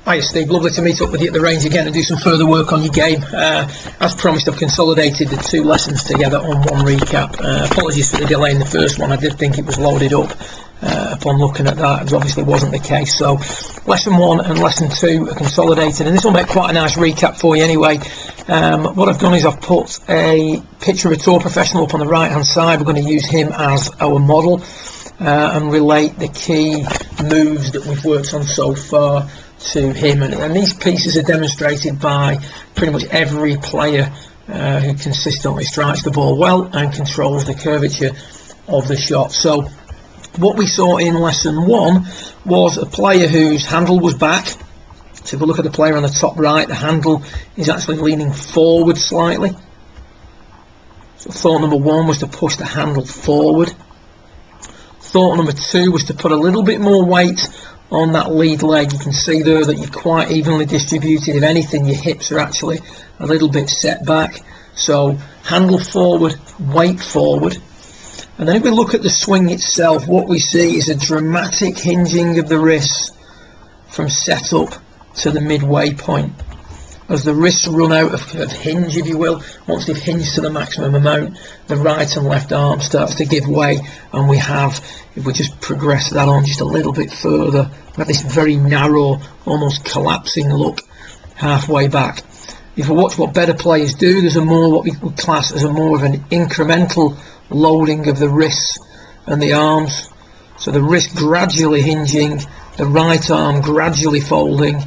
Hi Steve, lovely to meet up with you at the range again and do some further work on your game. As promised, I've consolidated the two lessons together on one recap. Apologies for the delay in the first one. I did think it was loaded up upon looking at that. It obviously wasn't the case. So lesson 1 and lesson 2 are consolidated, and this will make quite a nice recap for you anyway. What I've done is I've put a picture of a tour professional up on the right hand side. We're going to use him as our model and relate the key moves that we've worked on so far to him, and these pieces are demonstrated by pretty much every player who consistently strikes the ball well and controls the curvature of the shot. So what we saw in lesson 1 was a player whose handle was back. So if we look at the player on the top right, the handle is actually leaning forward slightly. So thought number 1 was to push the handle forward. Thought number 2 was to put a little bit more weight on that lead leg. You can see there that you're quite evenly distributed. If anything, your hips are actually a little bit set back. So handle forward, weight forward. And then if we look at the swing itself, what we see is a dramatic hinging of the wrists from setup to the midway point. As the wrists run out of hinge, if you will, once they've hinged to the maximum amount, the right and left arm starts to give way, and we have, if we just progress that on just a little bit further, we have this very narrow, almost collapsing look halfway back. If we watch what better players do, there's a more, what we would class as a more of an incremental loading of the wrists and the arms. So the wrist gradually hinging, the right arm gradually folding.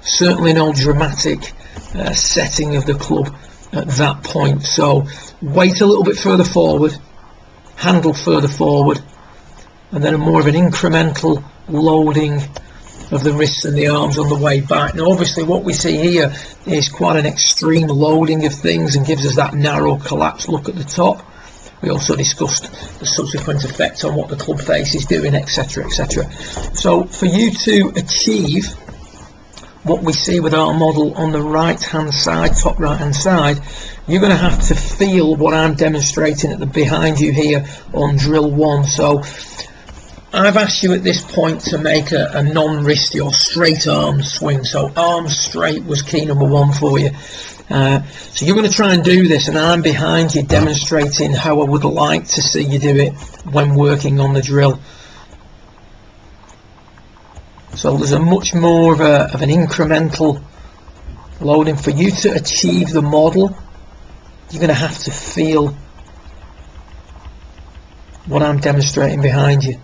Certainly no dramatic setting of the club at that point. So weight a little bit further forward, handle further forward, and then a more of an incremental loading of the wrists and the arms on the way back. Now obviously what we see here is quite an extreme loading of things and gives us that narrow collapse look at the top. We also discussed the subsequent effect on what the club face is doing, etc, etc. So for you to achieve what we see with our model on the right hand side, top right hand side, you're going to have to feel what I'm demonstrating at the behind you here on drill 1. So I've asked you at this point to make a non-wristy or straight arm swing. So arms straight was key number 1 for you. So you're going to try and do this, and I'm behind you demonstrating how I would like to see you do it when working on the drill. So there's a much more of an incremental loading. For you to achieve the model, you're going to have to feel what I'm demonstrating behind you.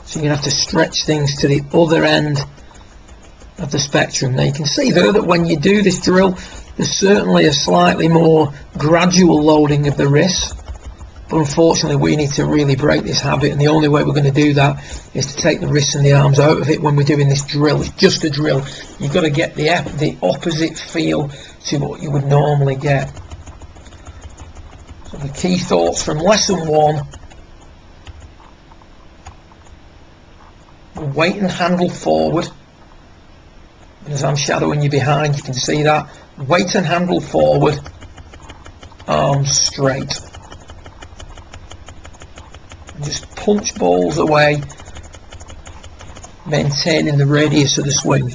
So you're going to have to stretch things to the other end of the spectrum. Now you can see there that when you do this drill, there's certainly a slightly more gradual loading of the wrists. But unfortunately we need to really break this habit, and the only way we're going to do that is to take the wrists and the arms out of it when we're doing this drill. It's just a drill. You've got to get the opposite feel to what you would normally get. So the key thoughts from lesson 1: weight and handle forward. And as I'm shadowing you behind, you can see that. Weight and handle forward, arms straight. Just punch balls away, maintaining the radius of the swing.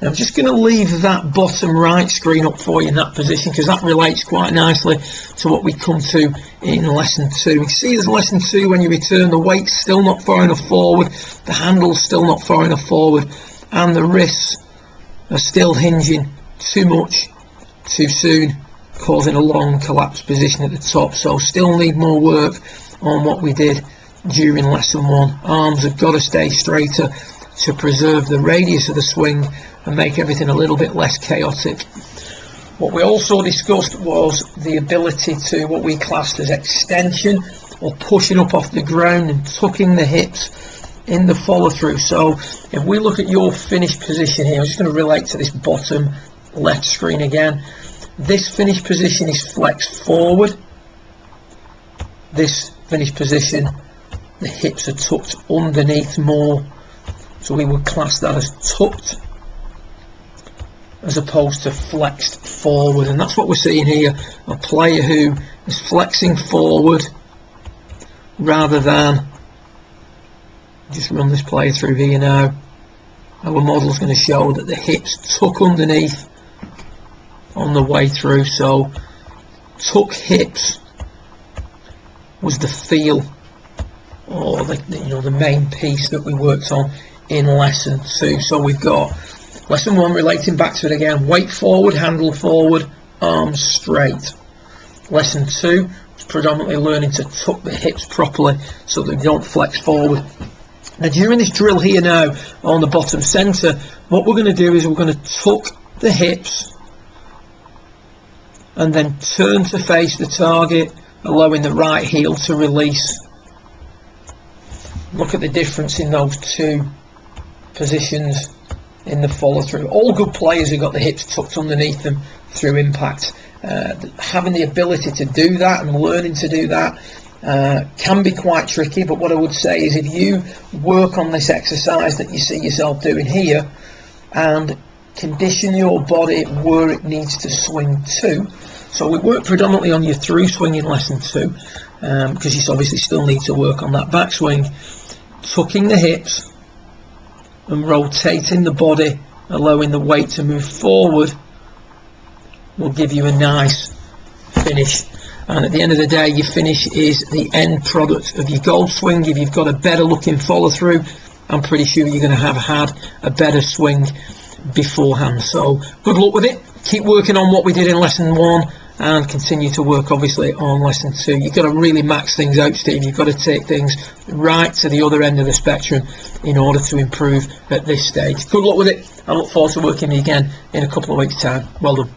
Now I'm just going to leave that bottom right screen up for you in that position, because that relates quite nicely to what we come to in lesson 2. You see there's lesson 2, when you return, the weight's still not far enough forward, the handle's still not far enough forward, and the wrists are still hinging too much too soon, causing a long collapse position at the top. So still need more work on what we did during lesson 1. Arms have got to stay straighter to preserve the radius of the swing and make everything a little bit less chaotic. What we also discussed was the ability to what we classed as extension, or pushing up off the ground and tucking the hips in the follow through. So if we look at your finish position here, I'm just going to relate to this bottom left screen again. This finish position is flexed forward. This finish position, the hips are tucked underneath more, so we would class that as tucked as opposed to flexed forward. And that's what we're seeing here, a player who is flexing forward rather than, just run this player through here now, our model is going to show that the hips tuck underneath on the way through. So tuck hips was the feel, or the main piece that we worked on in lesson 2. So we've got lesson 1 relating back to it again: weight forward, handle forward, arms straight. Lesson 2 is predominantly learning to tuck the hips properly so that they don't flex forward. Now during this drill here now on the bottom centre, what we're going to do is we're going to tuck the hips and then turn to face the target, allowing the right heel to release. Look at the difference in those two positions in the follow through. All good players have got the hips tucked underneath them through impact. Having the ability to do that and learning to do that can be quite tricky, but what I would say is if you work on this exercise that you see yourself doing here and condition your body where it needs to swing to. So we work predominantly on your through swing in lesson 2, because you obviously still need to work on that backswing. Tucking the hips and rotating the body, allowing the weight to move forward, will give you a nice finish. And at the end of the day, your finish is the end product of your golf swing. If you've got a better looking follow through, I'm pretty sure you're going to have had a better swing beforehand. So good luck with it. Keep working on what we did in lesson 1 and continue to work obviously on lesson 2. You've got to really max things out, Steve. You've got to take things right to the other end of the spectrum in order to improve at this stage. Good luck with it. I look forward to working with you again in a couple of weeks' time. Well done.